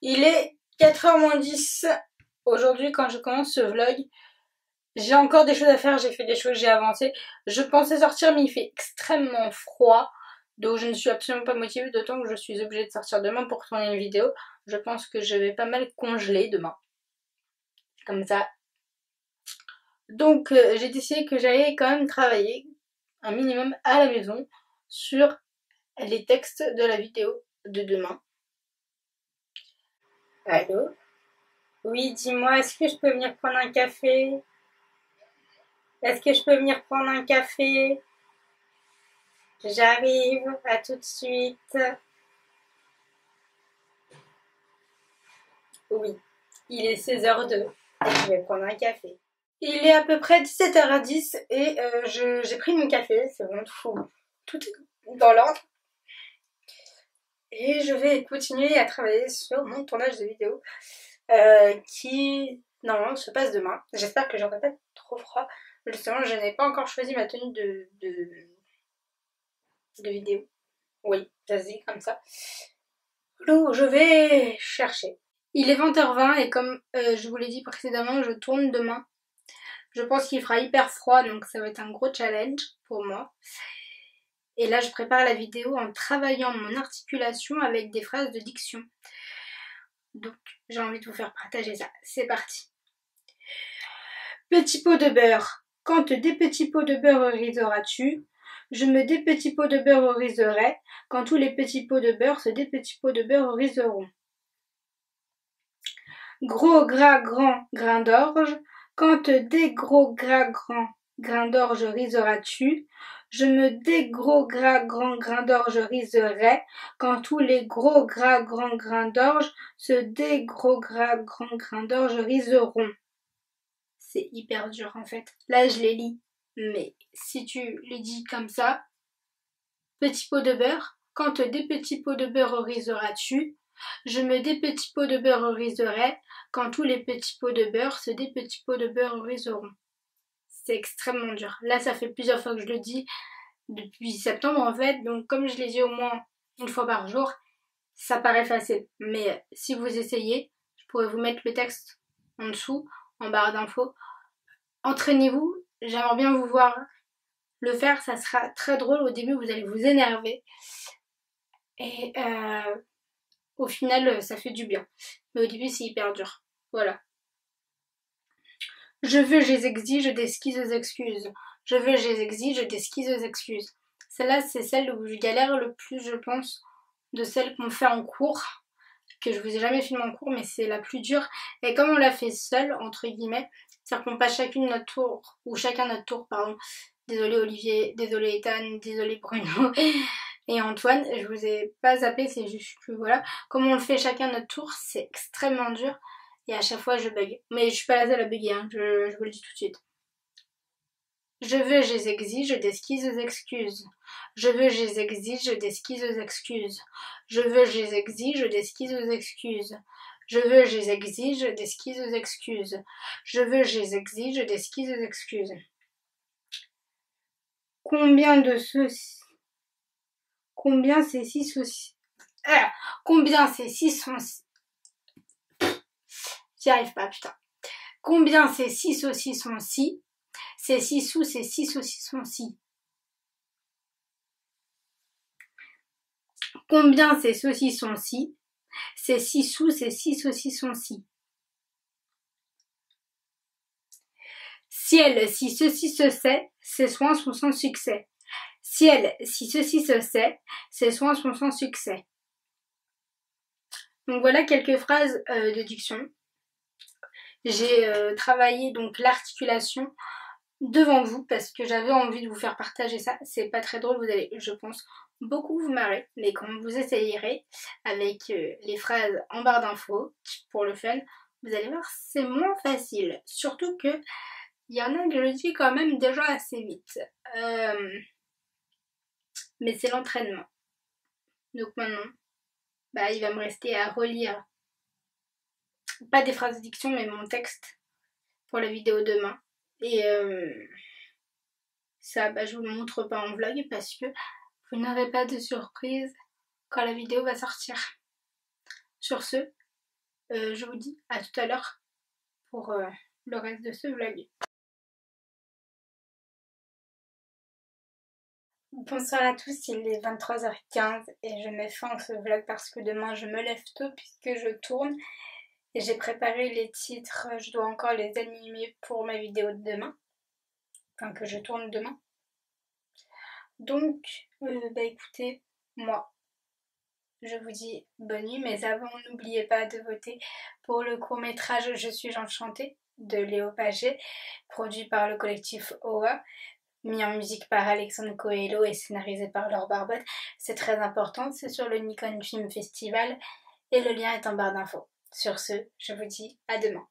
Il est 4h moins 10 aujourd'hui quand je commence ce vlog. J'ai encore des choses à faire, j'ai fait des choses, j'ai avancé. Je pensais sortir mais il fait extrêmement froid. Donc je ne suis absolument pas motivée, d'autant que je suis obligée de sortir demain pour tourner une vidéo. Je pense que je vais pas mal congeler demain. Comme ça. Donc j'ai décidé que j'allais quand même travailler un minimum à la maison sur les textes de la vidéo de demain. Allô? Oui, dis-moi, est-ce que je peux venir prendre un café? Est-ce que je peux venir prendre un café? J'arrive, à tout de suite. Oui, il est 16h02 et je vais prendre un café. Il est à peu près 17h10 et j'ai pris mon café, c'est bon, tout est dans l'ordre. Et je vais continuer à travailler sur mon tournage de vidéo qui normalement se passe demain. J'espère que j'aurai pas trop froid. Justement, je n'ai pas encore choisi ma tenue de vidéo. Oui, vas-y, comme ça. Donc, je vais chercher. Il est 20h20 et comme je vous l'ai dit précédemment, je tourne demain. Je pense qu'il fera hyper froid, donc ça va être un gros challenge pour moi. Et là, je prépare la vidéo en travaillant mon articulation avec des phrases de diction. Donc, j'ai envie de vous faire partager ça. C'est parti. Petit pot de beurre. Quand des petits pots de beurre riseras-tu? Je me des petits pots de beurre riserai. Quand tous les petits pots de beurre se des petits pots de beurre riseront. Gros gras grand grain d'orge. Quand des gros gras grands grains d'orge riseras-tu? Je me des gros gras grands grains d'orge riserai. Quand tous les gros gras grands grains d'orge se des gros gras grands grains d'orge riseront. C'est hyper dur en fait. Là je les lis, mais si tu les dis comme ça, petit pot de beurre, quand des petits pots de beurre riseras-tu? Je me des petits pots de beurre riserai, quand tous les petits pots de beurre se des petits pots de beurre riseront. C'est extrêmement dur. Là ça fait plusieurs fois que je le dis, depuis septembre en fait, donc comme je les dis au moins une fois par jour, ça paraît facile. Mais si vous essayez, je pourrais vous mettre le texte en dessous, en barre d'infos. Entraînez-vous, j'aimerais bien vous voir le faire, ça sera très drôle. Au début vous allez vous énerver et au final ça fait du bien, mais au début c'est hyper dur. Voilà. Je veux, j'exige des skis excuses. Je veux, j'exige des skis excuses. Celle-là c'est celle où je galère le plus je pense, de celles qu'on fait en cours, que je vous ai jamais filmé en cours, mais c'est la plus dure. Et comme on l'a fait seule, entre guillemets, c'est-à-dire qu'on passe chacune notre tour, ou chacun notre tour, pardon. Désolée Olivier, désolée Ethan, désolée Bruno et Antoine, je vous ai pas zappé, c'est juste que voilà. Comme on le fait chacun notre tour, c'est extrêmement dur et à chaque fois je bug. Mais je suis pas la seule à bugger, hein, je vous le dis tout de suite. Je veux, j'exige des skis excuses. Je veux, j'exige des skis excuses. Je veux, j'exige des skis excuses. Je veux, j'exige des skis excuses. Je veux, j'exige des skis excuses. Combien de ceux-ci? Combien ces six saucisses? Combien ces six sont... J'y arrive pas, putain. Combien ces six saucissons-ci? Ces six sous, ces six saucissons-ci. Combien ces saucissons-ci? Ces six sous, ces six saucissons-ci. Ciel, si ceci se sait, ses soins sont sans succès. Ciel, si ceci se sait, ses soins sont sans succès. Donc voilà quelques phrases de diction. J'ai travaillé donc l'articulation devant vous parce que j'avais envie de vous faire partager ça. C'est pas très drôle, vous allez, je pense, beaucoup vous marrer, mais quand vous essayerez avec les phrases en barre d'infos pour le fun, vous allez voir, c'est moins facile. Surtout que il y en a que je le dis quand même déjà assez vite. Mais c'est l'entraînement. Donc maintenant, bah, il va me rester à relire, pas des phrases de diction, mais mon texte pour la vidéo demain. Et ça, bah, je vous le montre pas en vlog parce que vous n'aurez pas de surprise quand la vidéo va sortir. Sur ce, Je vous dis à tout à l'heure pour le reste de ce vlog. Bonsoir à tous, il est 23h15 et je mets fin à ce vlog parce que demain je me lève tôt puisque je tourne et j'ai préparé les titres, je dois encore les animer pour ma vidéo de demain, enfin que je tourne demain. Donc, écoutez, moi, je vous dis bonne nuit, mais avant, n'oubliez pas de voter pour le court-métrage Je suis enchantée de Léo Paget, produit par le collectif OA, mis en musique par Alexandre Coelho et scénarisé par Laure Barbotte. C'est très important, c'est sur le Nikon Film Festival et le lien est en barre d'infos. Sur ce, je vous dis à demain.